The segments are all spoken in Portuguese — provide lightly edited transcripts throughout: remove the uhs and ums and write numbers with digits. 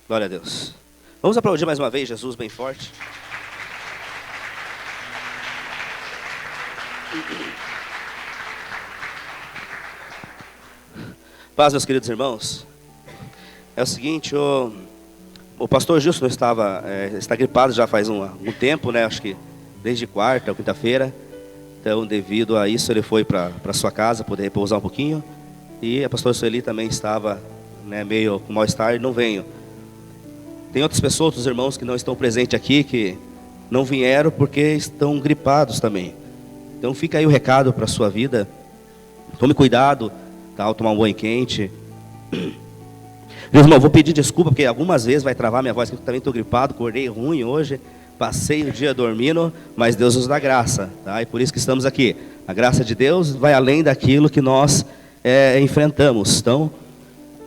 Glória a Deus. Vamos aplaudir mais uma vez Jesus bem forte. Paz, meus queridos irmãos. É o seguinte, o pastor Gilson está gripado já faz um tempo, né? Acho que desde quarta ou quinta-feira. Então, devido a isso, ele foi para sua casa poder repousar um pouquinho. E a pastora Sueli também estava, né, meio com mal-estar e não veio. Tem outras pessoas, outros irmãos que não estão presentes aqui, que não vieram porque estão gripados também. Então fica aí o recado para a sua vida. Tome cuidado, tá, ao tomar um banho quente. Meus irmãos, vou pedir desculpa porque algumas vezes vai travar minha voz, porque eu também estou gripado, acordei ruim hoje. Passei o dia dormindo, mas Deus nos dá graça, tá? E por isso que estamos aqui. A graça de Deus vai além daquilo que nós enfrentamos. Então,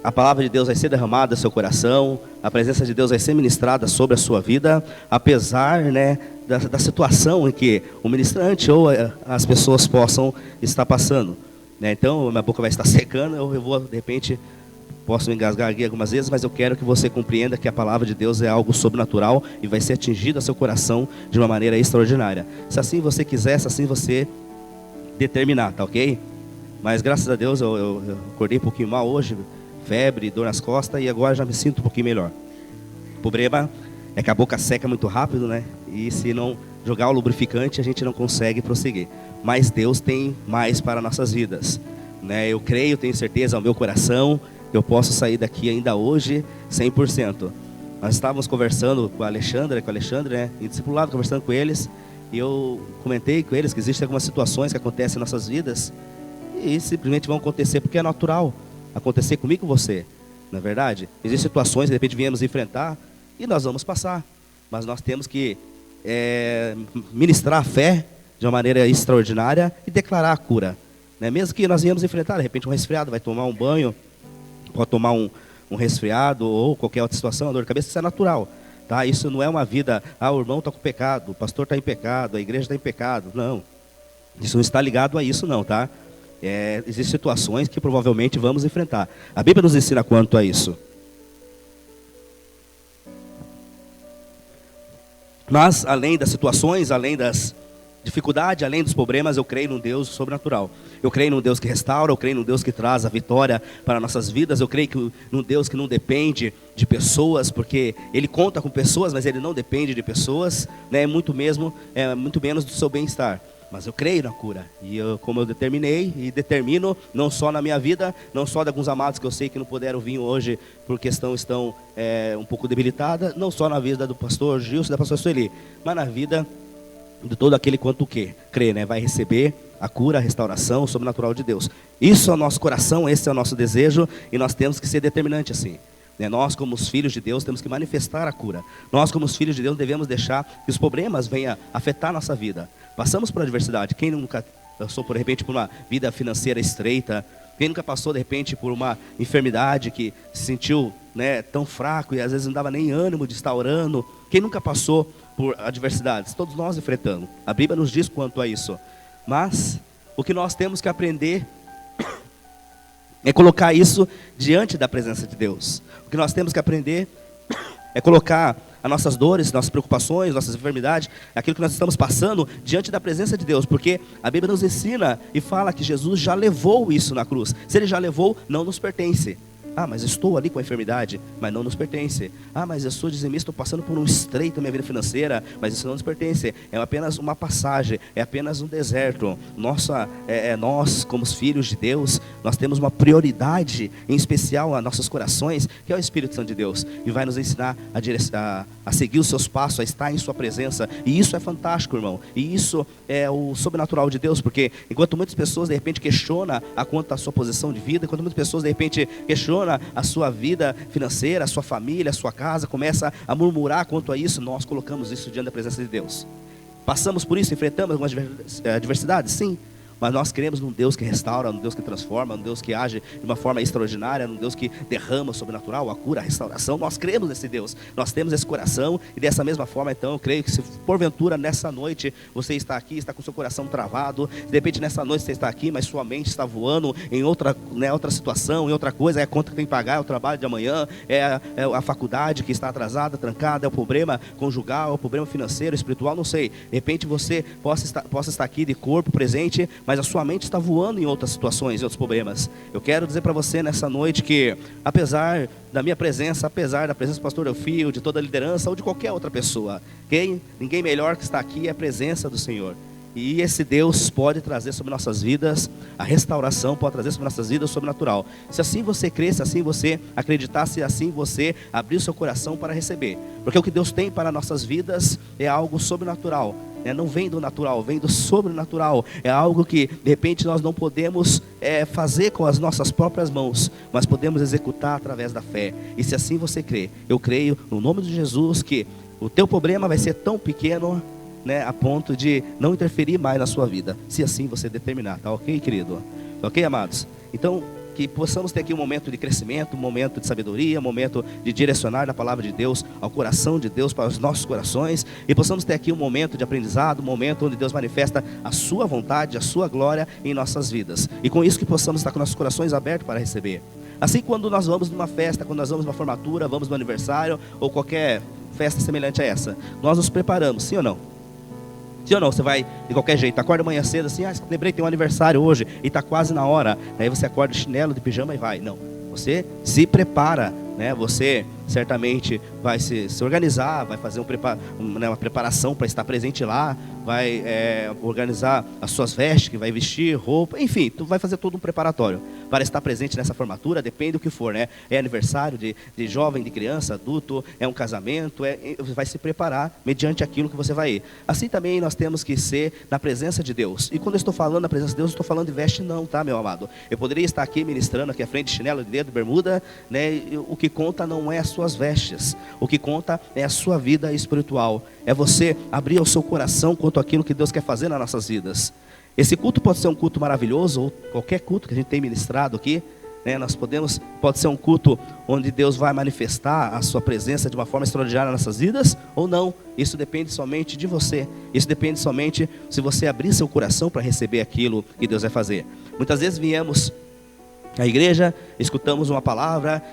a palavra de Deus vai ser derramada no seu coração, a presença de Deus vai ser ministrada sobre a sua vida, apesar, né, da situação em que o ministrante ou as pessoas possam estar passando, né? Então, minha boca vai estar secando, eu vou, de repente, posso me engasgar aqui algumas vezes, mas eu quero que você compreenda que a palavra de Deus é algo sobrenatural e vai ser atingida ao seu coração de uma maneira extraordinária. Se assim você quiser, se assim você determinar, tá ok? Mas graças a Deus eu acordei um pouquinho mal hoje, febre, dor nas costas, e agora já me sinto um pouquinho melhor. O problema é que a boca seca muito rápido, né? E se não jogar o lubrificante, a gente não consegue prosseguir. Mas Deus tem mais para nossas vidas, né? Eu creio, tenho certeza ao meu coração, eu posso sair daqui ainda hoje 100%. Nós estávamos conversando com o Alexandre, né, em discipulado, conversando com eles, e eu comentei com eles que existem algumas situações que acontecem em nossas vidas, e simplesmente vão acontecer porque é natural acontecer comigo e com você, não é verdade? Existem situações que de repente viemos enfrentar, e nós vamos passar, mas nós temos que ministrar a fé de uma maneira extraordinária e declarar a cura, né? Mesmo que nós viemos enfrentar, de repente um resfriado, vai tomar um banho, pode tomar um resfriado ou qualquer outra situação, uma dor de cabeça, isso é natural, tá? Isso não é uma vida, o irmão está com pecado, o pastor está em pecado, a igreja está em pecado, não. Isso não está ligado a isso não, tá? Existem situações que provavelmente vamos enfrentar. A Bíblia nos ensina quanto a isso. Mas, além das situações, além das dificuldade, além dos problemas, eu creio num Deus sobrenatural. Eu creio num Deus que restaura, eu creio num Deus que traz a vitória para nossas vidas. Eu creio num Deus que não depende de pessoas, porque Ele conta com pessoas, mas Ele não depende de pessoas, né? Muito menos do seu bem-estar. Mas eu creio na cura, e como eu determinei e determino, não só na minha vida, não só de alguns amados que eu sei que não puderam vir hoje por questão estão um pouco debilitada, não só na vida do pastor Gilson e da pastora Sueli, mas na vida de todo aquele quanto crê, né? Vai receber a cura, a restauração, o sobrenatural de Deus. Isso é o nosso coração, esse é o nosso desejo, e nós temos que ser determinante assim, né? Nós como os filhos de Deus temos que manifestar a cura. Nós como os filhos de Deus devemos deixar que os problemas venham afetar a nossa vida. Passamos por adversidade. Quem nunca passou, de repente, por uma vida financeira estreita? Quem nunca passou, de repente, por uma enfermidade que se sentiu, né, tão fraco e às vezes não dava nem ânimo de estar orando? Quem nunca passou por adversidades? Todos nós enfrentamos. A Bíblia nos diz quanto a isso. Mas o que nós temos que aprender é colocar isso diante da presença de Deus. O que nós temos que aprender é colocar as nossas dores, nossas preocupações, nossas enfermidades, aquilo que nós estamos passando diante da presença de Deus, porque a Bíblia nos ensina e fala que Jesus já levou isso na cruz. Se Ele já levou, não nos pertence. Mas estou ali com a enfermidade, mas não nos pertence. Mas eu sou dizimista, estou passando por um estreito na minha vida financeira, mas isso não nos pertence. É apenas uma passagem, é apenas um deserto. Nós, como os filhos de Deus, nós temos uma prioridade em especial a nossos corações, que é o Espírito Santo de Deus, e vai nos ensinar a seguir os seus passos, a estar em sua presença. E isso é fantástico, irmão. E isso é o sobrenatural de Deus, porque enquanto muitas pessoas de repente questionam a quanto a sua posição de vida, enquanto muitas pessoas de repente questionam a sua vida financeira, a sua família, a sua casa, começa a murmurar quanto a isso, nós colocamos isso diante da presença de Deus. Passamos por isso, enfrentamos algumas adversidades, sim. mas nós cremos num Deus que restaura, num Deus que transforma, num Deus que age de uma forma extraordinária, num Deus que derrama o sobrenatural, a cura, a restauração. Nós cremos nesse Deus, nós temos esse coração, e dessa mesma forma então eu creio que se porventura nessa noite você está aqui, está com seu coração travado, de repente nessa noite você está aqui, mas sua mente está voando em outra, né, outra situação, em outra coisa, é a conta que tem que pagar, é o trabalho de amanhã, é a faculdade que está atrasada, trancada, é o problema conjugal, é o problema financeiro, espiritual, não sei. De repente você possa estar aqui de corpo presente, mas a sua mente está voando em outras situações, em outros problemas. Eu quero dizer para você nessa noite que, apesar da minha presença, apesar da presença do pastor Elfio, de toda a liderança ou de qualquer outra pessoa, ninguém melhor que está aqui é a presença do Senhor. E esse Deus pode trazer sobre nossas vidas a restauração, pode trazer sobre nossas vidas o sobrenatural. Se assim você crer, se assim você acreditar, se assim você abrir o seu coração para receber. Porque o que Deus tem para nossas vidas é algo sobrenatural. Não vem do natural, vem do sobrenatural. É algo que de repente nós não podemos fazer com as nossas próprias mãos, mas podemos executar através da fé. E se assim você crer, eu creio no nome de Jesus que o teu problema vai ser tão pequeno, a ponto de não interferir mais na sua vida, se assim você determinar, tá ok, querido? Tá ok, amados? Então, que possamos ter aqui um momento de crescimento, um momento de sabedoria, um momento de direcionar da palavra de Deus ao coração de Deus, para os nossos corações, e possamos ter aqui um momento de aprendizado, um momento onde Deus manifesta a sua vontade, a sua glória em nossas vidas, e com isso que possamos estar com nossos corações abertos para receber. Assim, quando nós vamos numa festa, quando nós vamos numa formatura, vamos no aniversário, ou qualquer festa semelhante a essa, nós nos preparamos, sim ou não? Sim ou não? Você vai de qualquer jeito, acorda amanhã cedo assim, lembrei que tem um aniversário hoje e está quase na hora. Aí você acorda de chinelo, de pijama e vai. Não, você se prepara, você certamente vai se organizar, vai fazer uma preparação para estar presente lá, vai organizar as suas vestes, que vai vestir, roupa, enfim, tu vai fazer todo um preparatório para estar presente nessa formatura, depende do que for, é aniversário de jovem, de criança, adulto, é um casamento, vai se preparar mediante aquilo que você vai ir. Assim também nós temos que ser na presença de Deus, e quando eu estou falando na presença de Deus, eu estou falando de veste não, tá, meu amado? Eu poderia estar aqui ministrando aqui à frente, chinelo de dedo, bermuda, o que conta não é as suas vestes, o que conta é a sua vida espiritual, é você abrir o seu coração quanto àquilo que Deus quer fazer nas nossas vidas. Esse culto pode ser um culto maravilhoso, ou qualquer culto que a gente tem ministrado aqui, pode ser um culto onde Deus vai manifestar a sua presença de uma forma extraordinária nas nossas vidas, ou não. Isso depende somente de você, isso depende somente se você abrir seu coração para receber aquilo que Deus vai fazer. Muitas vezes viemos à igreja, escutamos uma palavra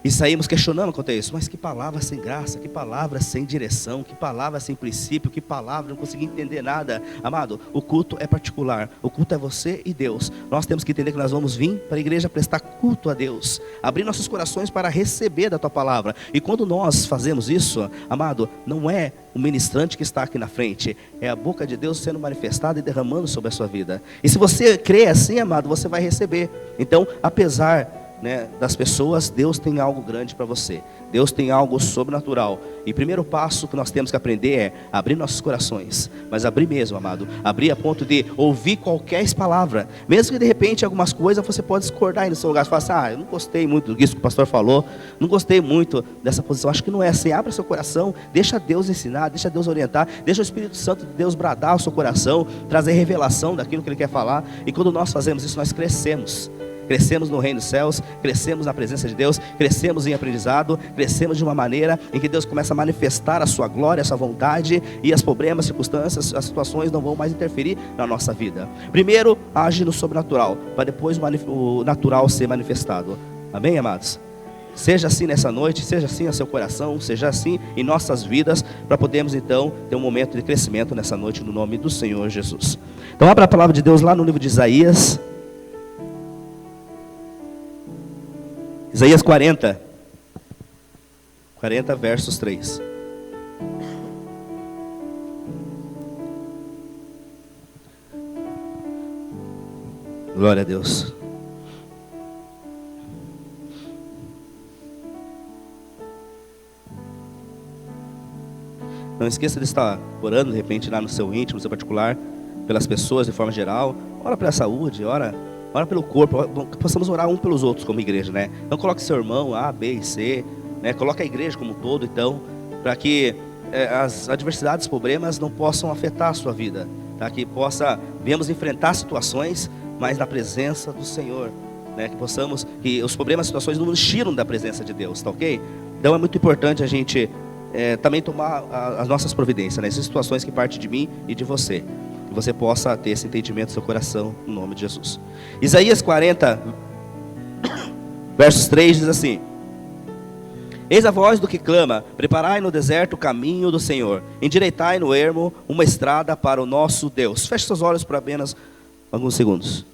e saímos questionando quanto a isso. Mas que palavra sem graça, que palavra sem direção, que palavra sem princípio, que palavra, não consegui entender nada. Amado, o culto é particular, o culto é você e Deus. Nós temos que entender que nós vamos vir para a igreja prestar culto a Deus, abrir nossos corações para receber da tua palavra. E quando nós fazemos isso, amado, não é o ministrante que está aqui na frente, é a boca de Deus sendo manifestada e derramando sobre a sua vida. E se você crê assim, amado, você vai receber. Então, apesar das pessoas, Deus tem algo grande para você, Deus tem algo sobrenatural. E o primeiro passo que nós temos que aprender é abrir nossos corações, mas abrir mesmo, amado, abrir a ponto de ouvir qualquer palavra, mesmo que de repente algumas coisas você pode discordar aí no seu lugar, você fala assim, eu não gostei muito disso que o pastor falou, não gostei muito dessa posição, acho que não é assim. Abre seu coração, deixa Deus ensinar, deixa Deus orientar, deixa o Espírito Santo de Deus bradar ao seu coração, trazer revelação daquilo que Ele quer falar. E quando nós fazemos isso, nós crescemos no reino dos céus, crescemos na presença de Deus, crescemos em aprendizado, crescemos de uma maneira em que Deus começa a manifestar a sua glória, a sua vontade, e os problemas, circunstâncias, as situações não vão mais interferir na nossa vida. Primeiro age no sobrenatural, para depois o natural ser manifestado. Amém, amados? Seja assim nessa noite, seja assim no seu coração, seja assim em nossas vidas, para podermos então ter um momento de crescimento nessa noite no nome do Senhor Jesus. Então abra a palavra de Deus lá no livro de Isaías 40 versos 3. Glória a Deus. Não esqueça de estar orando de repente lá no seu íntimo, no seu particular, pelas pessoas de forma geral. Ora pela saúde, ora pelo corpo, que possamos orar um pelos outros como igreja, Então coloque seu irmão A, B e C, Coloque a igreja como um todo, então, para que as adversidades, problemas não possam afetar a sua vida. tá? Que venhamos enfrentar situações, mas na presença do Senhor, né? Que os problemas, as situações não nos tiram da presença de Deus, tá ok? Então é muito importante a gente também tomar as nossas providências, né? Essas situações que partem de mim e de você, que você possa ter esse entendimento no seu coração, no nome de Jesus. Isaías 40, versos 3 diz assim: eis a voz do que clama, preparai no deserto o caminho do Senhor, endireitai no ermo uma estrada para o nosso Deus. Feche seus olhos por apenas alguns segundos.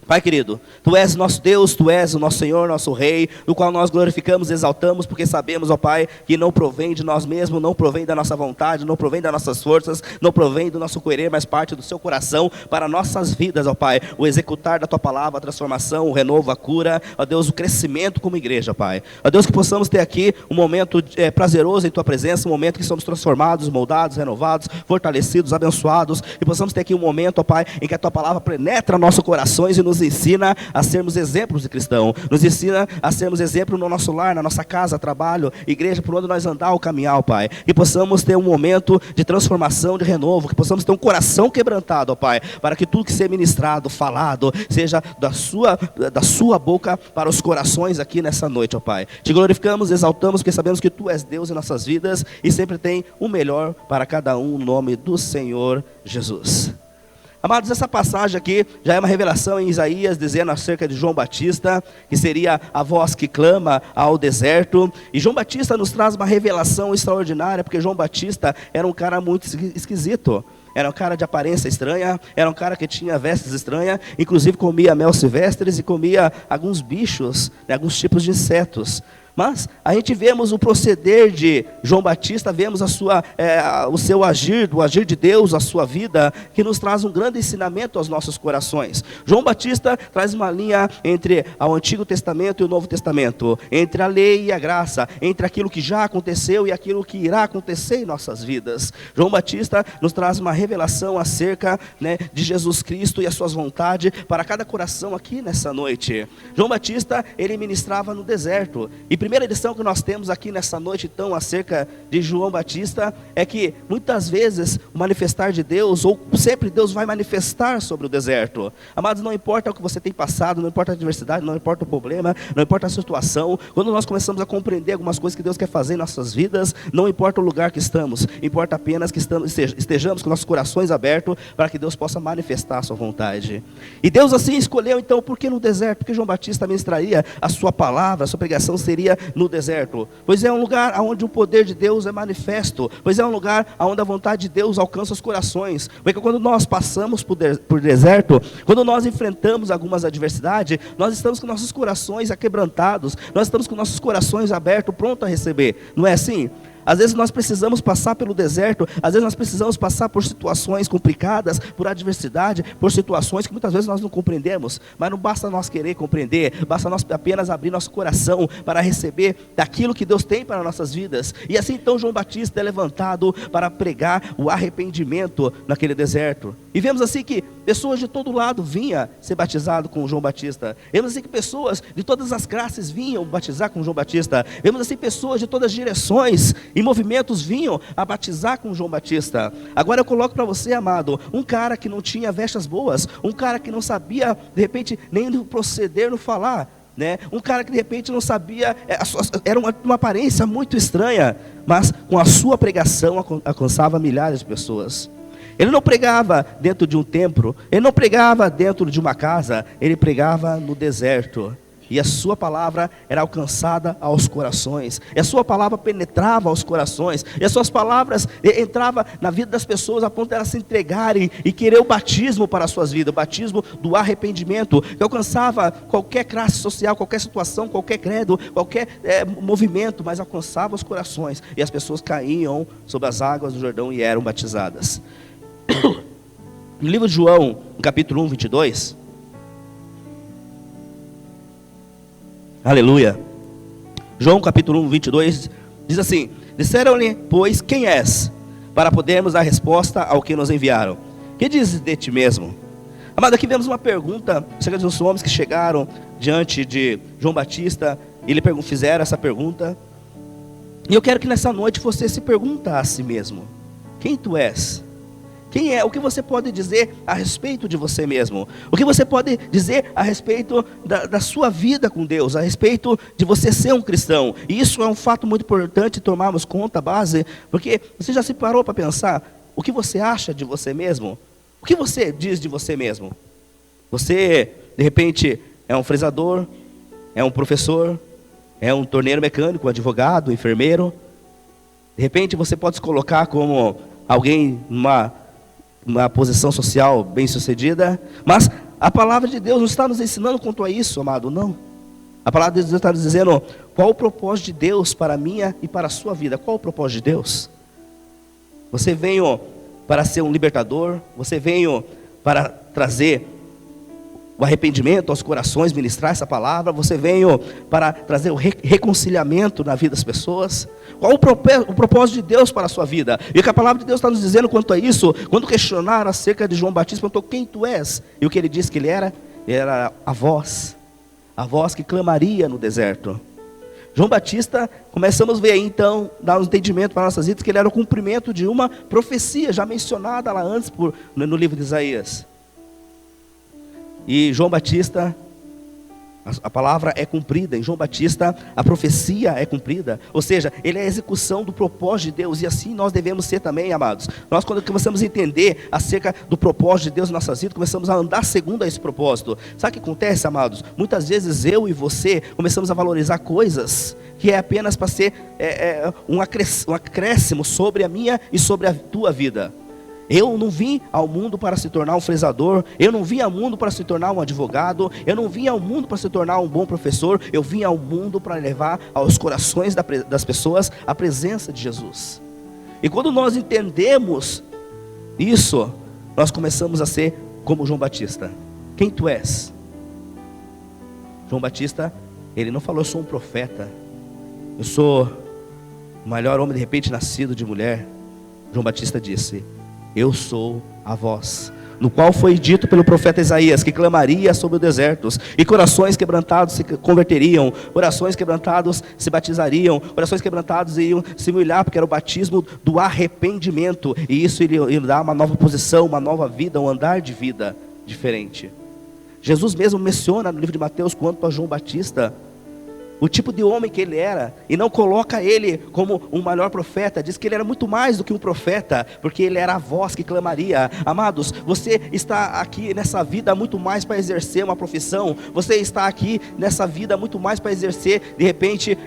Pai querido, Tu és nosso Deus, Tu és o nosso Senhor, nosso Rei, no qual nós glorificamos e exaltamos, porque sabemos, ó Pai, que não provém de nós mesmos, não provém da nossa vontade, não provém das nossas forças, não provém do nosso querer, mas parte do Seu coração para nossas vidas, ó Pai, o executar da Tua palavra, a transformação, o renovo, a cura, ó Deus, o crescimento como igreja, ó Pai. Ó Deus, que possamos ter aqui um momento prazeroso em Tua presença, um momento que somos transformados, moldados, renovados, fortalecidos, abençoados, e possamos ter aqui um momento, ó Pai, em que a Tua palavra penetra nossos corações e nos ensina a sermos exemplos de cristão, nos ensina a sermos exemplos no nosso lar, na nossa casa, trabalho, igreja, por onde nós andar ou caminhar, ó Pai. Que possamos ter um momento de transformação, de renovo, que possamos ter um coração quebrantado, ó Pai, para que tudo que seja ministrado, falado, seja da sua boca para os corações aqui nessa noite, ó Pai. Te glorificamos, exaltamos, porque sabemos que Tu és Deus em nossas vidas e sempre tem o melhor para cada um, no nome do Senhor Jesus. Amados, essa passagem aqui já é uma revelação em Isaías, dizendo acerca de João Batista, que seria a voz que clama ao deserto. E João Batista nos traz uma revelação extraordinária, porque João Batista era um cara muito esquisito. Era um cara de aparência estranha, era um cara que tinha vestes estranhas, inclusive comia mel silvestres e comia alguns bichos, né, alguns tipos de insetos. Mas a gente vemos o proceder de João Batista, vemos o seu agir, o agir de Deus, a sua vida, que nos traz um grande ensinamento aos nossos corações. João Batista traz uma linha entre o Antigo Testamento e o Novo Testamento, entre a lei e a graça, entre aquilo que já aconteceu e aquilo que irá acontecer em nossas vidas. João Batista nos traz uma revelação acerca, né, de Jesus Cristo e as suas vontades para cada coração aqui nessa noite. João Batista, ele ministrava no deserto. E a primeira lição que nós temos aqui nessa noite, então, acerca de João Batista, é que muitas vezes o manifestar de Deus, ou sempre Deus vai manifestar sobre o deserto. Amados, não importa o que você tem passado, não importa a adversidade, não importa o problema, não importa a situação, quando nós começamos a compreender algumas coisas que Deus quer fazer em nossas vidas, não importa o lugar que estamos, importa apenas que estejamos com nossos corações abertos, para que Deus possa manifestar a sua vontade. E Deus assim escolheu, então, por que no deserto? Porque João Batista ministraria a sua palavra, a sua pregação seria no deserto, pois é um lugar onde o poder de Deus é manifesto, pois é um lugar onde a vontade de Deus alcança os corações, porque quando nós passamos por deserto, quando nós enfrentamos algumas adversidades, nós estamos com nossos corações aquebrantados, nós estamos com nossos corações abertos, prontos a receber, não é assim? Às vezes nós precisamos passar pelo deserto, às vezes nós precisamos passar por situações complicadas, por adversidade, por situações que muitas vezes nós não compreendemos, mas não basta nós querer compreender, basta nós apenas abrir nosso coração para receber daquilo que Deus tem para nossas vidas. E assim então João Batista é levantado para pregar o arrependimento naquele deserto. E vemos assim que pessoas de todo lado vinham ser batizadas com João Batista. Vemos assim que pessoas de todas as classes vinham batizar com João Batista. Vemos assim pessoas de todas as direções e movimentos vinham a batizar com João Batista. Agora eu coloco para você, amado, um cara que não tinha vestes boas, um cara que não sabia, de repente, nem no proceder, no falar, né? Um cara que de repente não sabia, era uma aparência muito estranha, mas com a sua pregação alcançava milhares de pessoas. Ele não pregava dentro de um templo, ele não pregava dentro de uma casa, ele pregava no deserto. E a sua palavra era alcançada aos corações. E a sua palavra penetrava aos corações. E as suas palavras entravam na vida das pessoas a ponto de elas se entregarem e querer o batismo para as suas vidas. O batismo do arrependimento, que alcançava qualquer classe social, qualquer situação, qualquer credo, qualquer movimento, mas alcançava os corações. E as pessoas caíam sobre as águas do Jordão e eram batizadas. No livro de João, no capítulo 1, 22... Aleluia. João capítulo 1, 22, diz assim: disseram-lhe, pois, quem és? Para podermos dar resposta ao que nos enviaram. Que dizes de ti mesmo? Amado, aqui vemos uma pergunta acerca dos homens que chegaram diante de João Batista, e lhe fizeram essa pergunta. E eu quero que nessa noite você se pergunte a si mesmo: quem tu és? Quem é? O que você pode dizer a respeito de você mesmo? O que você pode dizer a respeito da sua vida com Deus? A respeito de você ser um cristão? E isso é um fato muito importante tomarmos conta, base, porque você já se parou para pensar o que você acha de você mesmo? O que você diz de você mesmo? Você, de repente, é um fresador, é um professor, é um torneiro mecânico, um advogado, um enfermeiro. De repente você pode se colocar como alguém numa posição social bem sucedida, mas a palavra de Deus não está nos ensinando quanto a isso, amado, não. A palavra de Deus está nos dizendo qual o propósito de Deus para a minha e para a sua vida. Qual o propósito de Deus? Você veio para ser um libertador, você veio para trazer o arrependimento aos corações, ministrar essa palavra, você veio para trazer o reconciliamento na vida das pessoas. Qual o propósito de Deus para a sua vida? E o que a palavra de Deus está nos dizendo quanto a isso, quando questionaram acerca de João Batista, perguntou quem tu és? E o que ele disse que ele era? Ele era a voz que clamaria no deserto. João Batista, começamos a ver aí então, dar um entendimento para nossas vidas, que ele era o cumprimento de uma profecia já mencionada lá antes no livro de Isaías. E João Batista, a palavra é cumprida, em João Batista a profecia é cumprida, ou seja, ele é a execução do propósito de Deus, e assim nós devemos ser também, amados. Nós, quando começamos a entender acerca do propósito de Deus em nossas vidas, começamos a andar segundo a esse propósito. Sabe o que acontece, amados? Muitas vezes eu e você começamos a valorizar coisas que é apenas para ser um acréscimo sobre a minha e sobre a tua vida. Eu não vim ao mundo para se tornar um fresador, eu não vim ao mundo para se tornar um advogado, eu não vim ao mundo para se tornar um bom professor, eu vim ao mundo para levar aos corações das pessoas a presença de Jesus. E quando nós entendemos isso, nós começamos a ser como João Batista. Quem tu és? João Batista, ele não falou, eu sou um profeta, eu sou o melhor homem de repente nascido de mulher. João Batista disse, eu sou a voz, no qual foi dito pelo profeta Isaías, que clamaria sobre os desertos, e corações quebrantados se converteriam, corações quebrantados se batizariam, corações quebrantados iriam se molhar, porque era o batismo do arrependimento, e isso iria dar uma nova posição, uma nova vida, um andar de vida diferente. Jesus mesmo menciona no livro de Mateus, quanto a João Batista, o tipo de homem que ele era, e não coloca ele como um maior profeta, diz que ele era muito mais do que um profeta, porque ele era a voz que clamaria. Amados, você está aqui nessa vida muito mais para exercer uma profissão, você está aqui nessa vida muito mais para exercer, de repente,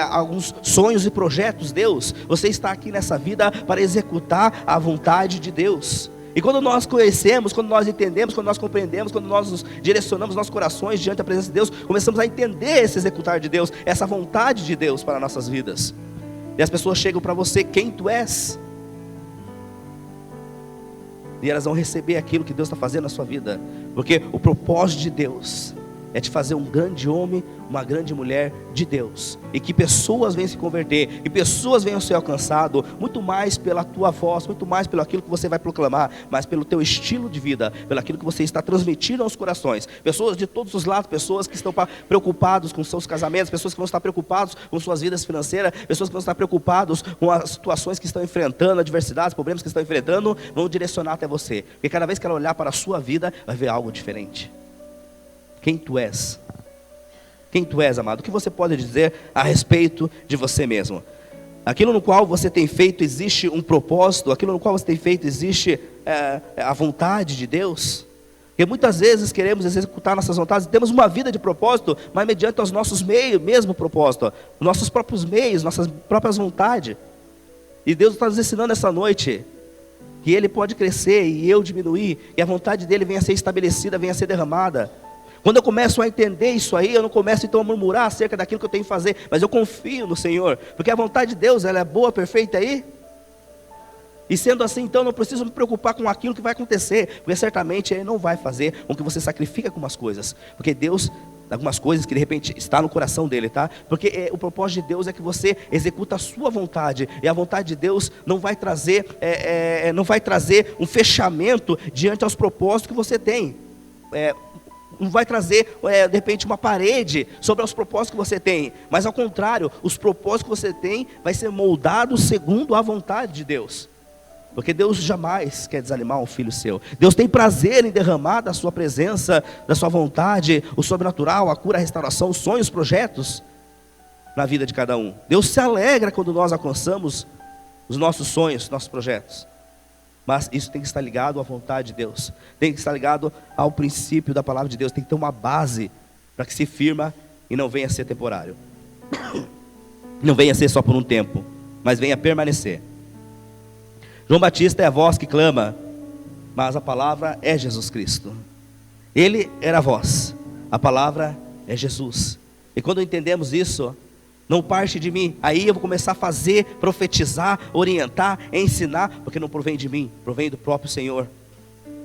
alguns sonhos e projetos, Deus, você está aqui nessa vida para executar a vontade de Deus. E quando nós conhecemos, quando nós entendemos, quando nós compreendemos, quando nós nos direcionamos nossos corações diante da presença de Deus, começamos a entender esse executar de Deus, essa vontade de Deus para nossas vidas. E as pessoas chegam para você, quem tu és? E elas vão receber aquilo que Deus está fazendo na sua vida, porque o propósito de Deus é te fazer um grande homem, uma grande mulher de Deus, e que pessoas venham se converter, e pessoas venham ser alcançadas, muito mais pela tua voz, muito mais pelo aquilo que você vai proclamar, mas pelo teu estilo de vida, pelo aquilo que você está transmitindo aos corações. Pessoas de todos os lados, pessoas que estão preocupados com seus casamentos, pessoas que vão estar preocupados com suas vidas financeiras, pessoas que vão estar preocupados com as situações que estão enfrentando, adversidades, problemas que estão enfrentando, vão direcionar até você, porque cada vez que ela olhar para a sua vida, vai ver algo diferente. Quem tu és? Quem tu és, amado? O que você pode dizer a respeito de você mesmo? Aquilo no qual você tem feito existe um propósito? Aquilo no qual você tem feito existe a vontade de Deus? Porque muitas vezes queremos executar nossas vontades, temos uma vida de propósito, mas mediante os nossos meios, mesmo propósito, nossos próprios meios, nossas próprias vontades. E Deus está nos ensinando essa noite que Ele pode crescer e eu diminuir, e a vontade dEle venha a ser estabelecida, venha a ser derramada. Quando eu começo a entender isso aí, eu não começo então a murmurar acerca daquilo que eu tenho que fazer, mas eu confio no Senhor, porque a vontade de Deus, ela é boa, perfeita aí. E sendo assim, então, eu não preciso me preocupar com aquilo que vai acontecer, porque certamente Ele não vai fazer com que você sacrifique algumas coisas, porque Deus, algumas coisas que de repente está no coração dele, tá? Porque o propósito de Deus é que você executa a sua vontade, e a vontade de Deus não vai trazer, não vai trazer um fechamento diante aos propósitos que você tem. Não vai trazer, de repente, uma parede sobre os propósitos que você tem, mas ao contrário, os propósitos que você tem vai ser moldados segundo a vontade de Deus. Porque Deus jamais quer desanimar um filho seu. Deus tem prazer em derramar da sua presença, da sua vontade, o sobrenatural, a cura, a restauração, os sonhos, os projetos na vida de cada um. Deus se alegra quando nós alcançamos os nossos sonhos, nossos projetos. Mas isso tem que estar ligado à vontade de Deus. Tem que estar ligado ao princípio da palavra de Deus. Tem que ter uma base para que se firma e não venha a ser temporário. Não venha a ser só por um tempo, mas venha a permanecer. João Batista é a voz que clama, mas a palavra é Jesus Cristo. Ele era a voz, a palavra é Jesus. E quando entendemos isso, não parte de mim, aí eu vou começar a fazer, profetizar, orientar, ensinar, porque não provém de mim, provém do próprio Senhor.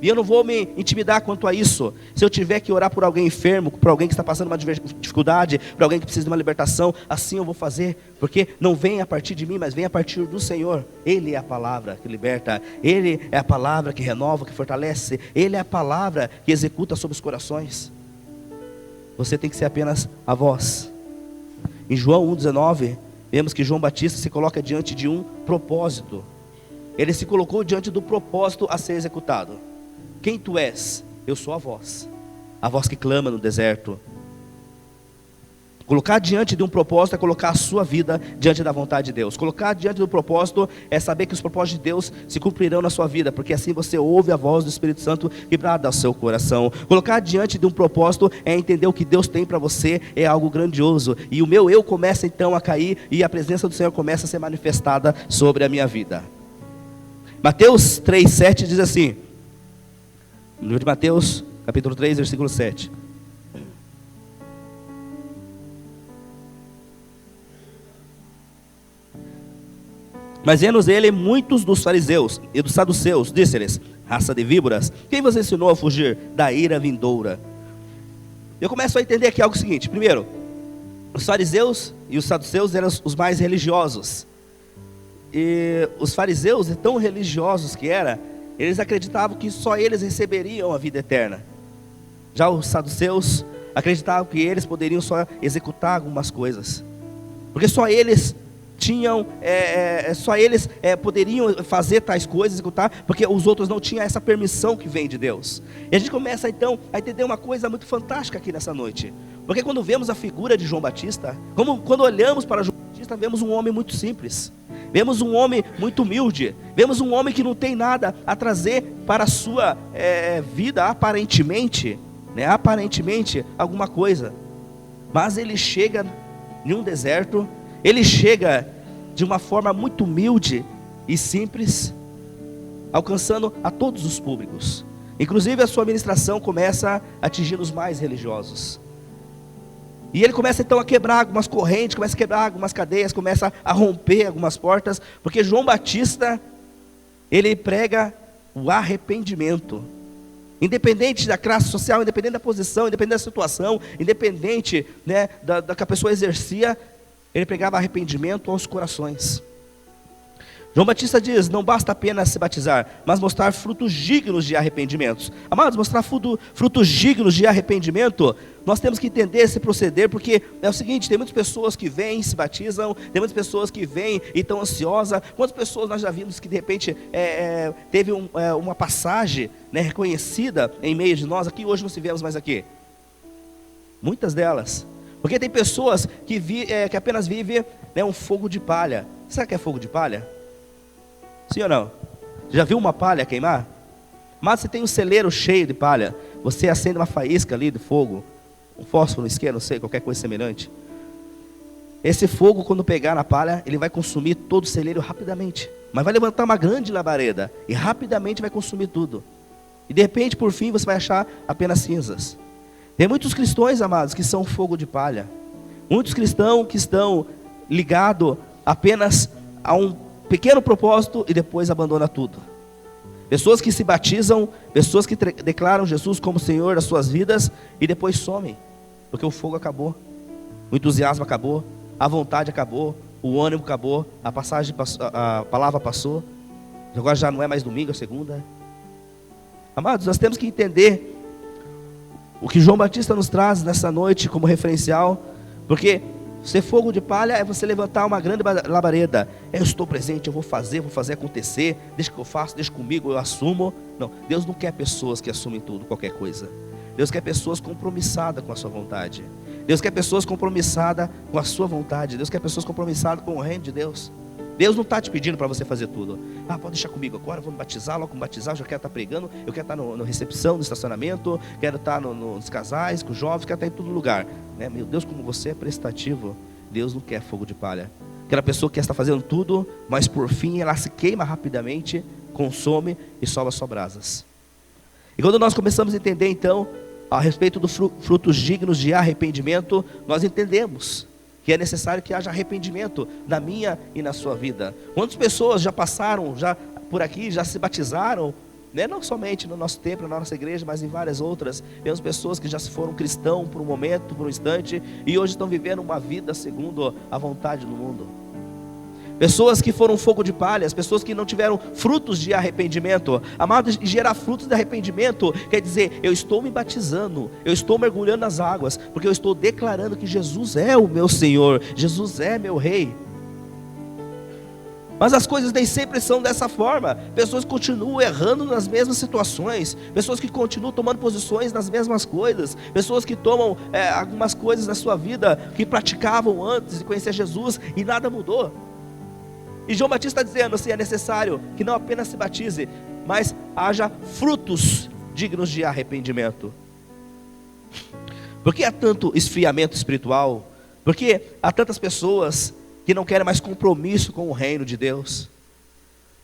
E eu não vou me intimidar quanto a isso. Se eu tiver que orar por alguém enfermo, por alguém que está passando uma dificuldade, por alguém que precisa de uma libertação, assim eu vou fazer, porque não vem a partir de mim, mas vem a partir do Senhor. Ele é a palavra que liberta, Ele é a palavra que renova, que fortalece, Ele é a palavra que executa sobre os corações. Você tem que ser apenas a voz. Em João 1,19, vemos que João Batista se coloca diante de um propósito. Ele se colocou diante do propósito a ser executado. Quem tu és? Eu sou a voz que clama no deserto. Colocar diante de um propósito é colocar a sua vida diante da vontade de Deus. Colocar diante do propósito é saber que os propósitos de Deus se cumprirão na sua vida, porque assim você ouve a voz do Espírito Santo que brada ao seu coração. Colocar diante de um propósito é entender o que Deus tem para você, é algo grandioso. E o meu eu começa então a cair e a presença do Senhor começa a ser manifestada sobre a minha vida. Mateus 3,7 diz assim, no livro de Mateus, capítulo 3, versículo 7. Mas vendo ele muitos dos fariseus e dos saduceus, disse-lhes, raça de víboras, quem vos ensinou a fugir da ira vindoura? Eu começo a entender aqui algo seguinte. Primeiro, os fariseus e os saduceus eram os mais religiosos. E os fariseus, tão religiosos que eram, eles acreditavam que só eles receberiam a vida eterna. Já os saduceus acreditavam que eles poderiam só executar algumas coisas, porque só eles tinham, poderiam fazer tais coisas, executar, porque os outros não tinham essa permissão que vem de Deus. E a gente começa então a entender uma coisa muito fantástica aqui nessa noite, porque quando vemos a figura de João Batista, quando olhamos para João Batista, vemos um homem muito simples, vemos um homem muito humilde, vemos um homem que não tem nada a trazer para a sua vida, aparentemente alguma coisa, mas ele chega em um deserto, ele chega de uma forma muito humilde e simples, alcançando a todos os públicos. Inclusive a sua ministração começa a atingir os mais religiosos. E ele começa então a quebrar algumas correntes, começa a quebrar algumas cadeias, começa a romper algumas portas, porque João Batista, ele prega o arrependimento. Independente da classe social, independente da posição, independente da situação, independente da que a pessoa exercia, ele pregava arrependimento aos corações. João Batista diz, não basta apenas se batizar, mas mostrar frutos dignos de arrependimentos. Amados, mostrar frutos dignos de arrependimento, nós temos que entender esse proceder, porque é o seguinte, tem muitas pessoas que vêm, se batizam, tem muitas pessoas que vêm e estão ansiosas. Quantas pessoas nós já vimos que de repente teve uma passagem reconhecida em meio de nós, aqui hoje não se vemos mais aqui? Muitas delas. Porque tem pessoas que apenas vivem um fogo de palha. Sabe o que é fogo de palha? Sim ou não? Já viu uma palha queimar? Mas você tem um celeiro cheio de palha, você acende uma faísca ali de fogo, um fósforo, um isqueiro, não sei, qualquer coisa semelhante. Esse fogo, quando pegar na palha, ele vai consumir todo o celeiro rapidamente, mas vai levantar uma grande labareda e rapidamente vai consumir tudo. E de repente, por fim, você vai achar apenas cinzas. Tem muitos cristãos, amados, que são fogo de palha. Muitos cristãos que estão ligados apenas a um pequeno propósito e depois abandonam tudo. Pessoas que se batizam, pessoas que declaram Jesus como Senhor das suas vidas e depois somem, porque o fogo acabou, o entusiasmo acabou, a vontade acabou, o ânimo acabou, a palavra passou, agora já não é mais domingo, é segunda. Amados, nós temos que entender o que João Batista nos traz nessa noite como referencial, porque Ser fogo de palha é você levantar uma grande labareda. Eu estou presente, eu vou fazer acontecer. Deixa que eu faço, deixa comigo, eu assumo. Não, Deus não quer pessoas que assumem tudo, qualquer coisa. Deus quer pessoas compromissadas com a sua vontade. Deus quer pessoas compromissadas com a sua vontade. Deus quer pessoas compromissadas com o reino de Deus. Deus não está te pedindo para você fazer tudo. Pode deixar comigo agora, vou me batizar, logo me batizar, eu já quero estar pregando, eu quero estar no recepção, no estacionamento, quero estar nos casais, com os jovens, quero estar em todo lugar. Meu Deus, como você é prestativo. Deus não quer fogo de palha. Aquela pessoa que quer estar fazendo tudo, mas por fim ela se queima rapidamente, consome e sobra só brasas. E quando nós começamos a entender então, a respeito dos frutos dignos de arrependimento, nós entendemos que é necessário que haja arrependimento na minha e na sua vida. Quantas pessoas já passaram já por aqui, já se batizaram, não somente no nosso templo, na nossa igreja, mas em várias outras. Temos pessoas que já se foram cristãos por um momento, por um instante, e hoje estão vivendo uma vida segundo a vontade do mundo. Pessoas que foram fogo de palhas, pessoas que não tiveram frutos de arrependimento. Amados, gerar frutos de arrependimento quer dizer, eu estou me batizando, eu estou mergulhando nas águas, porque eu estou declarando que Jesus é o meu Senhor, Jesus é meu Rei. Mas as coisas nem sempre são dessa forma. Pessoas continuam errando nas mesmas situações, pessoas que continuam tomando posições nas mesmas coisas, pessoas que tomam algumas coisas na sua vida que praticavam antes de conhecer Jesus e nada mudou. E João Batista está dizendo assim, é necessário que não apenas se batize, mas haja frutos dignos de arrependimento. Por que há tanto esfriamento espiritual? Por que há tantas pessoas que não querem mais compromisso com o reino de Deus?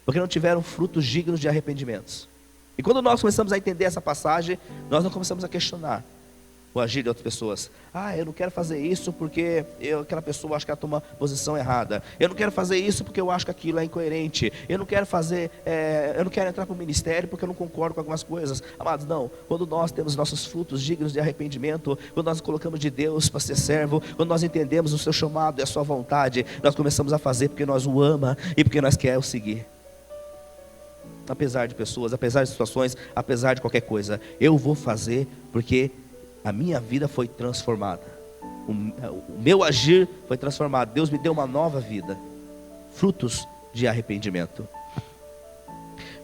Porque não tiveram frutos dignos de arrependimentos. E quando nós começamos a entender essa passagem, nós não começamos a questionar o agir de outras pessoas. Eu não quero fazer isso porque aquela pessoa acha que ela toma posição errada. Eu não quero fazer isso porque eu acho que aquilo é incoerente. Eu não quero eu não quero entrar para o ministério porque eu não concordo com algumas coisas. Amados, não. Quando nós temos nossos frutos dignos de arrependimento, quando nós colocamos de Deus para ser servo, quando nós entendemos o seu chamado e a sua vontade, nós começamos a fazer porque nós o amamos e porque nós queremos seguir. Apesar de pessoas, apesar de situações, apesar de qualquer coisa, eu vou fazer porque a minha vida foi transformada. O meu agir foi transformado. Deus me deu uma nova vida. Frutos de arrependimento.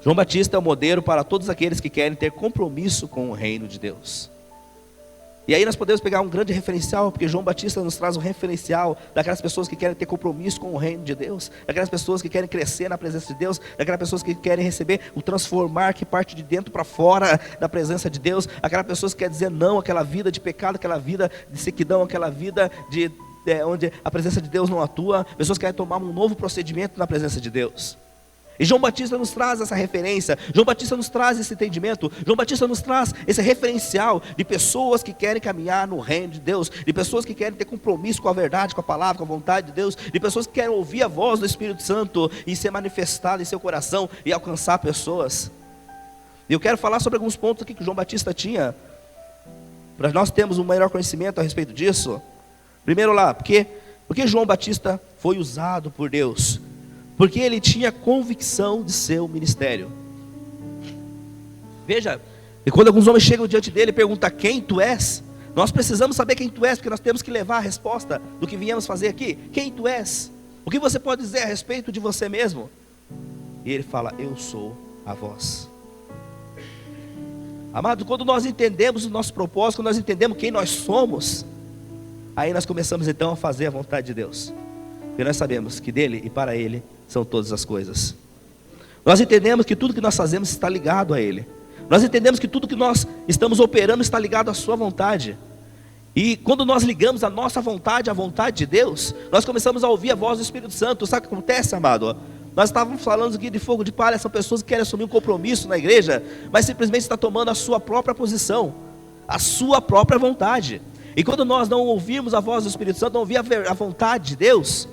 João Batista é o modelo para todos aqueles que querem ter compromisso com o reino de Deus. E aí nós podemos pegar um grande referencial, porque João Batista nos traz um referencial daquelas pessoas que querem ter compromisso com o reino de Deus, daquelas pessoas que querem crescer na presença de Deus, daquelas pessoas que querem receber o transformar que parte de dentro para fora da presença de Deus, aquelas pessoas que querem dizer não àquela vida de pecado, aquela vida de sequidão, aquela vida onde a presença de Deus não atua, pessoas que querem tomar um novo procedimento na presença de Deus. E João Batista nos traz essa referência, João Batista nos traz esse entendimento, João Batista nos traz esse referencial de pessoas que querem caminhar no reino de Deus, de pessoas que querem ter compromisso com a verdade, com a palavra, com a vontade de Deus, de pessoas que querem ouvir a voz do Espírito Santo e ser manifestada em seu coração e alcançar pessoas. E eu quero falar sobre alguns pontos aqui que João Batista tinha, para nós termos um maior conhecimento a respeito disso. Primeiro lá, porque João Batista foi usado por Deus? Porque ele tinha convicção de seu ministério. Veja, e quando alguns homens chegam diante dele e perguntam quem tu és, nós precisamos saber quem tu és, porque nós temos que levar a resposta do que viemos fazer aqui. Quem tu és? O que você pode dizer a respeito de você mesmo? E ele fala, eu sou a voz. Amado, quando nós entendemos o nosso propósito, quando nós entendemos quem nós somos, aí nós começamos então a fazer a vontade de Deus. Porque nós sabemos que dele e para ele são todas as coisas. Nós entendemos que tudo que nós fazemos está ligado a ele. Nós entendemos que tudo que nós estamos operando está ligado à sua vontade. E quando nós ligamos a nossa vontade à vontade de Deus, nós começamos a ouvir a voz do Espírito Santo. Sabe o que acontece, amado? Nós estávamos falando aqui de fogo de palha, são pessoas que querem assumir um compromisso na igreja, mas simplesmente está tomando a sua própria posição, a sua própria vontade. E quando nós não ouvirmos a voz do Espírito Santo, não ouvir a vontade de Deus,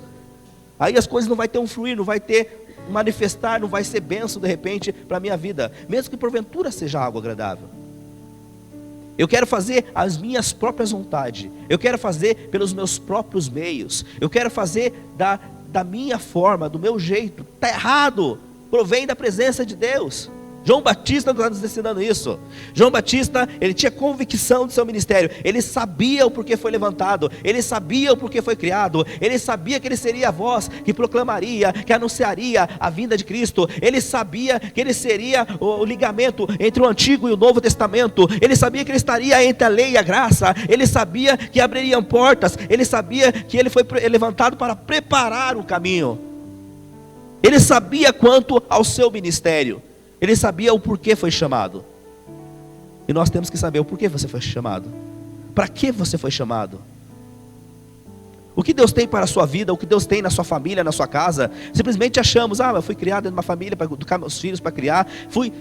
aí as coisas não vai ter um fluir, não vai ter manifestar, não vai ser bênção de repente para a minha vida, mesmo que porventura seja algo agradável. Eu quero fazer as minhas próprias vontades, eu quero fazer pelos meus próprios meios, eu quero fazer da minha forma, do meu jeito. Está errado, provém da presença de Deus. João Batista está nos ensinando isso. João Batista, ele tinha convicção do seu ministério. Ele sabia o porquê foi levantado. Ele sabia o porquê foi criado. Ele sabia que ele seria a voz que proclamaria, que anunciaria a vinda de Cristo. Ele sabia que ele seria o ligamento entre o Antigo e o Novo Testamento. Ele sabia que ele estaria entre a lei e a graça. Ele sabia que abririam portas. Ele sabia que ele foi levantado para preparar o caminho. Ele sabia quanto ao seu ministério. Ele sabia o porquê foi chamado. E nós temos que saber o porquê você foi chamado. Para que você foi chamado? O que Deus tem para a sua vida, o que Deus tem na sua família, na sua casa. Simplesmente achamos, eu fui criado dentro de uma família para educar meus filhos, para criar.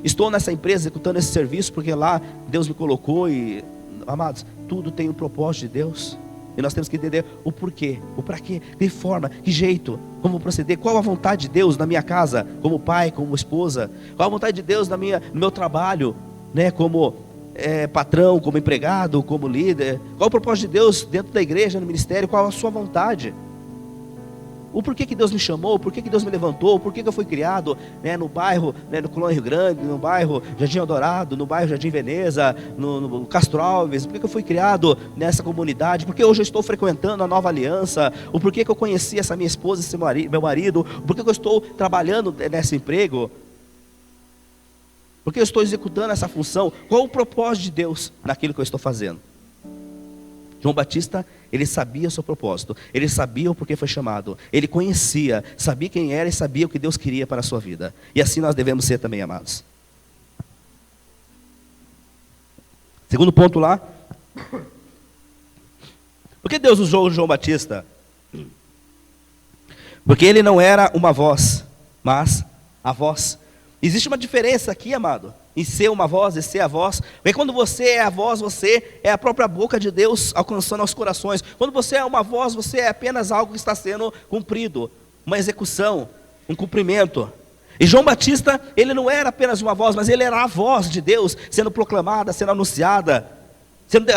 Estou nessa empresa executando esse serviço porque lá Deus me colocou. E, amados, tudo tem um propósito de Deus. E nós temos que entender o porquê, o para quê, que forma, que jeito, como proceder, qual a vontade de Deus na minha casa, como pai, como esposa, qual a vontade de Deus no meu trabalho, né, como patrão, como empregado, como líder, qual o propósito de Deus dentro da igreja, no ministério, qual a sua vontade, o porquê que Deus me chamou, o porquê que Deus me levantou, o porquê que eu fui criado, né, no bairro, né, no Colônia Rio Grande, no bairro Jardim Eldorado, no bairro Jardim Veneza, no Castro Alves, o porquê que eu fui criado nessa comunidade, porque hoje eu estou frequentando a Nova Aliança, o porquê que eu conheci essa minha esposa, esse meu marido, o porquê que eu estou trabalhando nesse emprego, porque eu estou executando essa função, qual o propósito de Deus naquilo que eu estou fazendo. João Batista, ele sabia o seu propósito, ele sabia o porquê foi chamado, ele conhecia, sabia quem era e sabia o que Deus queria para a sua vida. E assim nós devemos ser também, amados. Segundo ponto lá. Por que Deus usou João Batista? Porque ele não era uma voz, mas a voz. Existe uma diferença aqui, amado, em ser uma voz e ser a voz. Porque quando você é a voz, você é a própria boca de Deus alcançando aos corações. Quando você é uma voz, você é apenas algo que está sendo cumprido, uma execução, um cumprimento. E João Batista, ele não era apenas uma voz, mas ele era a voz de Deus sendo proclamada, sendo anunciada, sendo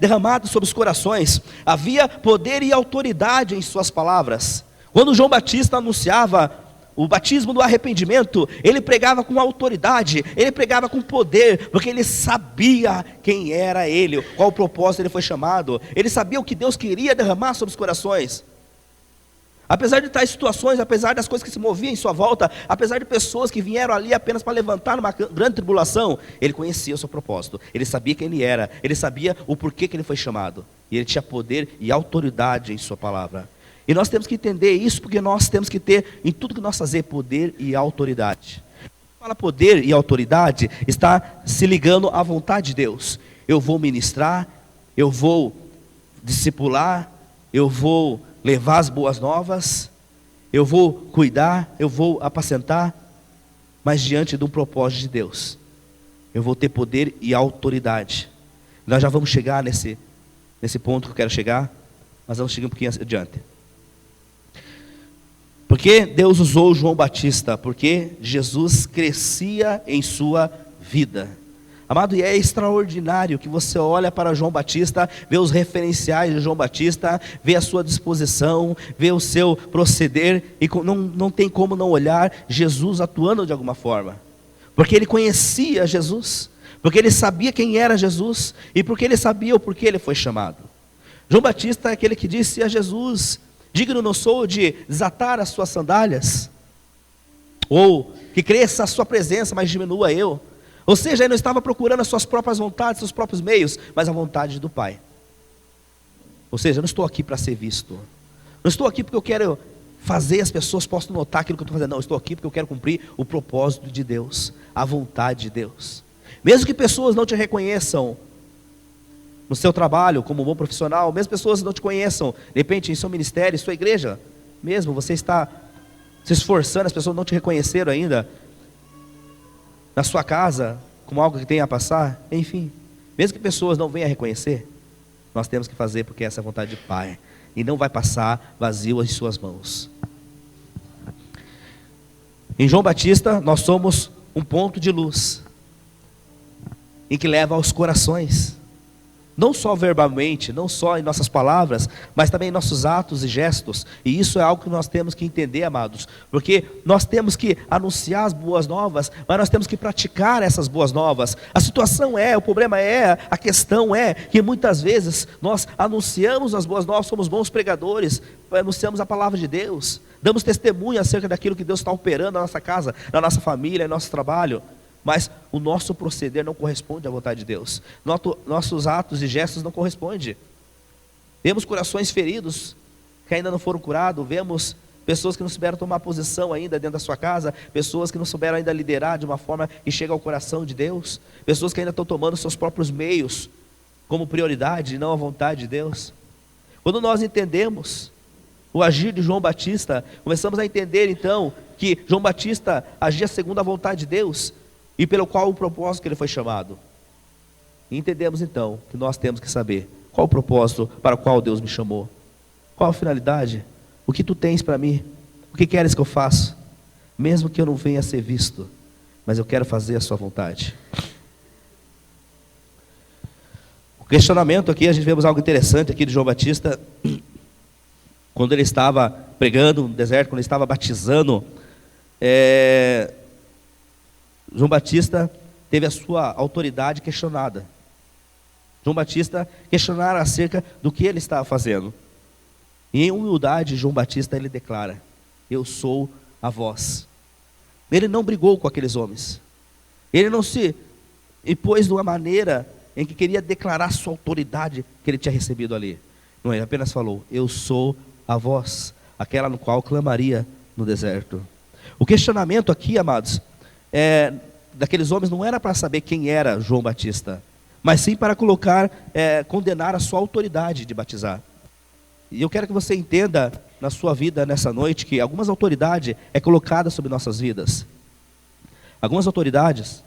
derramado sobre os corações. Havia poder e autoridade em suas palavras. Quando João Batista anunciava o batismo do arrependimento, ele pregava com autoridade, ele pregava com poder, porque ele sabia quem era ele, qual o propósito ele foi chamado, ele sabia o que Deus queria derramar sobre os corações. Apesar de tais situações, apesar das coisas que se moviam em sua volta, apesar de pessoas que vieram ali apenas para levantar numa grande tribulação, ele conhecia o seu propósito, ele sabia quem ele era, ele sabia o porquê que ele foi chamado, e ele tinha poder e autoridade em sua palavra. E nós temos que entender isso, porque nós temos que ter, em tudo que nós fazemos, poder e autoridade. Fala poder e autoridade, está se ligando à vontade de Deus. Eu vou ministrar, eu vou discipular, eu vou levar as boas novas, eu vou cuidar, eu vou apacentar, mas diante de um propósito de Deus, eu vou ter poder e autoridade. Nós já vamos chegar nesse ponto que eu quero chegar, mas vamos chegar um pouquinho adiante. Porque Deus usou João Batista? Porque Jesus crescia em sua vida. Amado, e é extraordinário que você olha para João Batista, vê os referenciais de João Batista, vê a sua disposição, vê o seu proceder, e não tem como não olhar Jesus atuando de alguma forma. Porque ele conhecia Jesus, porque ele sabia quem era Jesus, e porque ele sabia o porquê ele foi chamado. João Batista é aquele que disse a Jesus: digno não sou de desatar as suas sandálias, ou que cresça a sua presença, mas diminua eu. Ou seja, ele não estava procurando as suas próprias vontades, seus próprios meios, mas a vontade do Pai. Ou seja, eu não estou aqui para ser visto, não estou aqui porque eu quero fazer as pessoas possam notar aquilo que eu estou fazendo. Não, eu estou aqui porque eu quero cumprir o propósito de Deus, a vontade de Deus. Mesmo que pessoas não te reconheçam no seu trabalho, como um bom profissional, mesmo pessoas não te conheçam, de repente em seu ministério, em sua igreja, mesmo você está se esforçando, as pessoas não te reconheceram ainda, na sua casa, como algo que tem a passar, enfim, mesmo que pessoas não venham a reconhecer, nós temos que fazer porque essa é a vontade do Pai, e não vai passar vazio em suas mãos. Em João Batista, nós somos um ponto de luz, em que leva aos corações. não só verbalmente, não só em nossas palavras, mas também em nossos atos e gestos. E isso é algo que nós temos que entender, amados, porque nós temos que anunciar as boas novas, mas nós temos que praticar essas boas novas. A situação o problema a questão é que muitas vezes nós anunciamos as boas novas, somos bons pregadores, anunciamos a palavra de Deus, damos testemunho acerca daquilo que Deus está operando na nossa casa, na nossa família, no nosso trabalho, mas o nosso proceder não corresponde à vontade de Deus. Nossos atos e gestos não correspondem. Vemos corações feridos que ainda não foram curados, vemos pessoas que não souberam tomar posição ainda dentro da sua casa, pessoas que não souberam ainda liderar de uma forma que chega ao coração de Deus, pessoas que ainda estão tomando seus próprios meios como prioridade e não a vontade de Deus. Quando nós entendemos o agir de João Batista, começamos a entender então que João Batista agia segundo a vontade de Deus e pelo qual o propósito que ele foi chamado. E entendemos então que nós temos que saber qual o propósito para o qual Deus me chamou, qual a finalidade, o que tu tens para mim, o que queres que eu faça, mesmo que eu não venha a ser visto, mas eu quero fazer a sua vontade. O questionamento aqui, a gente vemos algo interessante aqui de João Batista, quando ele estava pregando no deserto, quando ele estava batizando, João Batista teve a sua autoridade questionada. João Batista questionara acerca do que ele estava fazendo. E em humildade, João Batista, ele declara: eu sou a voz. Ele não brigou com aqueles homens. Ele não se impôs de uma maneira em que queria declarar sua autoridade que ele tinha recebido ali. Não, ele apenas falou: eu sou a voz, aquela no qual clamaria no deserto. O questionamento aqui, amados, daqueles homens não era para saber quem era João Batista, mas sim para condenar a sua autoridade de batizar. E eu quero que você entenda na sua vida nessa noite que algumas autoridades colocadas sobre nossas vidas. Algumas autoridades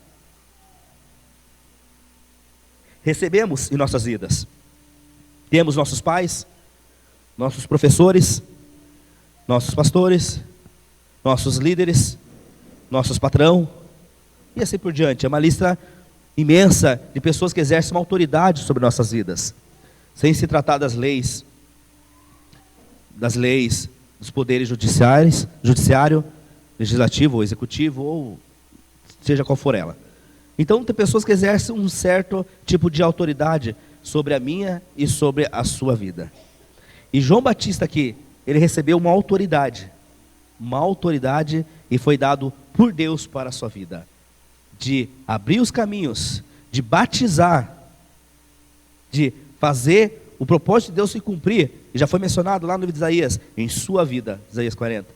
recebemos em nossas vidas. Temos nossos pais, nossos professores, nossos pastores, nossos líderes, nossos patrão, e assim por diante. É uma lista imensa de pessoas que exercem uma autoridade sobre nossas vidas, sem se tratar das leis dos poderes judiciário, legislativo ou executivo, ou seja qual for ela. Então tem pessoas que exercem um certo tipo de autoridade sobre a minha e sobre a sua vida. E João Batista aqui, ele recebeu uma autoridade e foi dado por Deus para a sua vida, de abrir os caminhos, de batizar, de fazer o propósito de Deus se cumprir, e já foi mencionado lá no livro de Isaías, em sua vida, Isaías 40.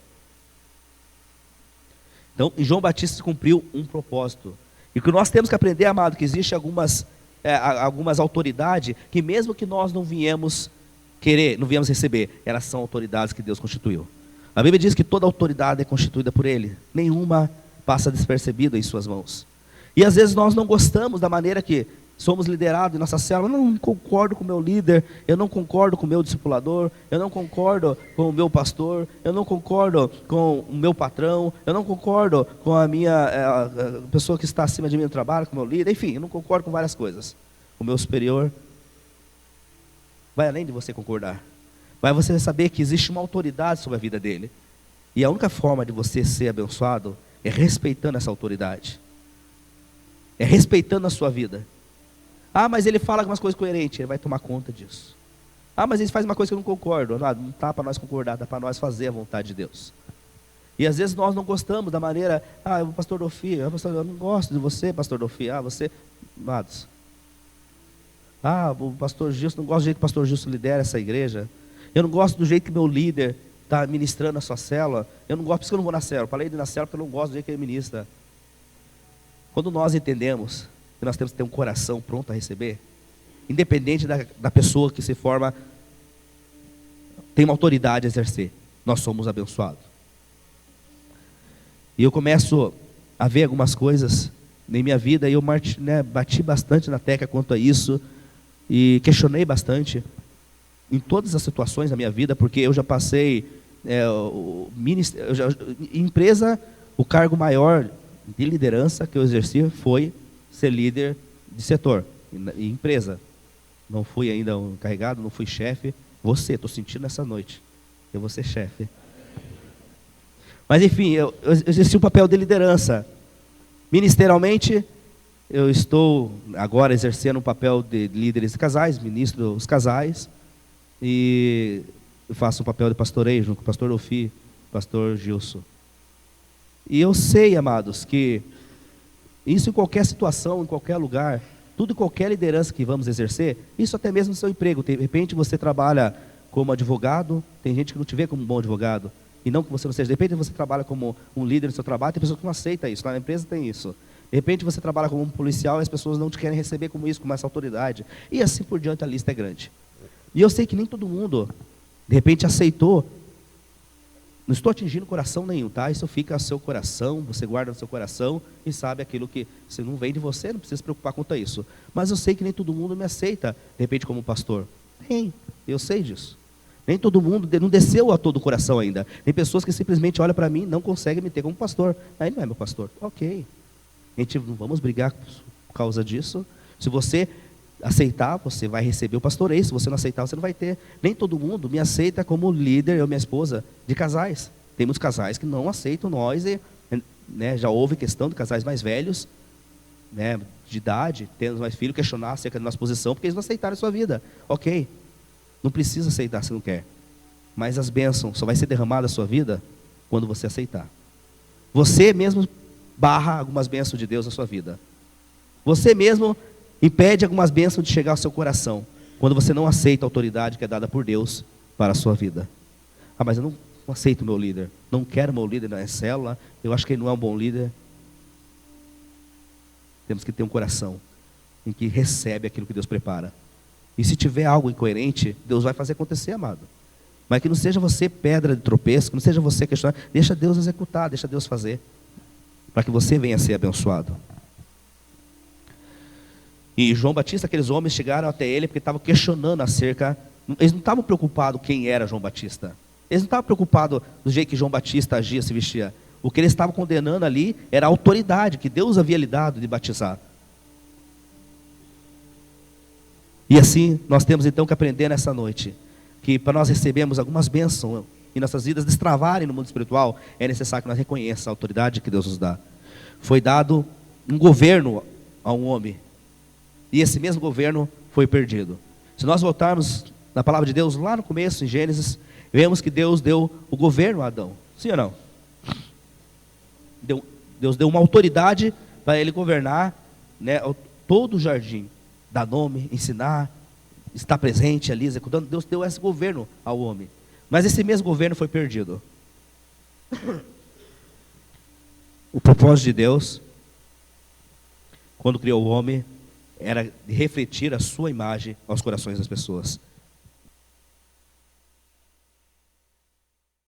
Então, em João Batista se cumpriu um propósito, e o que nós temos que aprender, amado, que existe algumas autoridades, que mesmo que nós não viemos receber, elas são autoridades que Deus constituiu. A Bíblia diz que toda autoridade é constituída por Ele, nenhuma passa despercebida em suas mãos. E às vezes nós não gostamos da maneira que somos liderados em nossa célula. Eu não concordo com o meu líder, eu não concordo com o meu discipulador, eu não concordo com o meu pastor, eu não concordo com o meu patrão, eu não concordo com a pessoa que está acima de mim no trabalho, com o meu líder, enfim, eu não concordo com várias coisas. O meu superior vai além de você concordar. Vai você saber que existe uma autoridade sobre a vida dele. E a única forma de você ser abençoado é respeitando essa autoridade. É respeitando a sua vida. Ah, mas ele fala algumas coisas coerentes, ele vai tomar conta disso. Ah, mas ele faz uma coisa que eu não concordo. Não está para nós concordar, está para nós fazer a vontade de Deus. E às vezes nós não gostamos da maneira, o pastor Dofi, eu não gosto de você, pastor Dofi, você, amados. O pastor Gilson, não gosto do jeito que o pastor Gilson lidera essa igreja. Eu não gosto do jeito que meu líder está ministrando a sua célula. Eu não gosto, por isso que eu não vou na célula. Falei de ir na célula porque eu não gosto do jeito que ele ministra. Quando nós entendemos que nós temos que ter um coração pronto a receber, independente da pessoa que se forma, tem uma autoridade a exercer, nós somos abençoados. E eu começo a ver algumas coisas em minha vida, e eu bati bastante na tecla quanto a isso, e questionei bastante, em todas as situações da minha vida, porque eu já passei, empresa, o cargo maior de liderança que eu exerci foi ser líder de setor, em empresa. não fui ainda um encarregado, não fui chefe. Você, estou sentindo nessa noite, eu vou ser chefe. Mas enfim, eu exerci um papel de liderança. Ministerialmente, eu estou agora exercendo um papel de líderes de casais, ministro dos casais, e eu faço um papel de pastoreio junto com o pastor Ofi, pastor Gilson. E eu sei, amados, que isso em qualquer situação, em qualquer lugar, tudo em qualquer liderança que vamos exercer, isso até mesmo no seu emprego. De repente você trabalha como advogado, tem gente que não te vê como um bom advogado, e não que você não seja. De repente você trabalha como um líder no seu trabalho, tem pessoas que não aceitam isso, lá na empresa tem isso. De repente você trabalha como um policial e as pessoas não te querem receber como isso, com essa autoridade. E assim por diante, a lista é grande. E eu sei que nem todo mundo, de repente, aceitou. Não estou atingindo coração nenhum, tá? Isso fica ao seu coração, você guarda no seu coração e sabe aquilo que se não vem de você, não precisa se preocupar quanto a isso. Mas eu sei que nem todo mundo me aceita, de repente, como pastor. Nem, eu sei disso. Nem todo mundo, não desceu a todo o coração ainda. Tem pessoas que simplesmente olham para mim e não conseguem me ter como pastor. Aí não é meu pastor. Ok. A gente não vamos brigar por causa disso. Se você aceitar, você vai receber o pastoreio. Se você não aceitar, você não vai ter. Nem todo mundo me aceita como líder, eu e minha esposa, de casais. Tem muitos casais que não aceitam nós. E, né, já houve questão de casais mais velhos, né, de idade, tendo mais filhos, questionar acerca da nossa posição, porque eles não aceitaram a sua vida. Ok. Não precisa aceitar se não quer. Mas as bênçãos só vai ser derramadas na sua vida quando você aceitar. Você mesmo barra algumas bênçãos de Deus na sua vida. Você mesmo impede algumas bênçãos de chegar ao seu coração quando você não aceita a autoridade que é dada por Deus para a sua vida. Ah, mas eu não aceito o meu líder. Não quero meu líder na célula. Eu acho que ele não é um bom líder. Temos que ter um coração em que recebe aquilo que Deus prepara. E se tiver algo incoerente, Deus vai fazer acontecer, amado. Mas que não seja você pedra de tropeço, que não seja você questionar. Deixa Deus executar, deixa Deus fazer. Para que você venha a ser abençoado. E João Batista, aqueles homens chegaram até ele porque estavam questionando acerca. Eles não estavam preocupados quem era João Batista. Eles não estavam preocupados do jeito que João Batista agia, se vestia. O que eles estavam condenando ali era a autoridade que Deus havia lhe dado de batizar. E assim, nós temos então que aprender nessa noite, que para nós recebermos algumas bênçãos e nossas vidas destravarem no mundo espiritual, é necessário que nós reconheçamos a autoridade que Deus nos dá. Foi dado um governo a um homem, e esse mesmo governo foi perdido. Se nós voltarmos na palavra de Deus, lá no começo, em Gênesis, vemos que Deus deu o governo a Adão. Sim ou não? Deus deu uma autoridade para ele governar, né, todo o jardim. Dar nome, ensinar, estar presente ali, executando. Deus deu esse governo ao homem. Mas esse mesmo governo foi perdido. O propósito de Deus, quando criou o homem, era refletir a sua imagem aos corações das pessoas.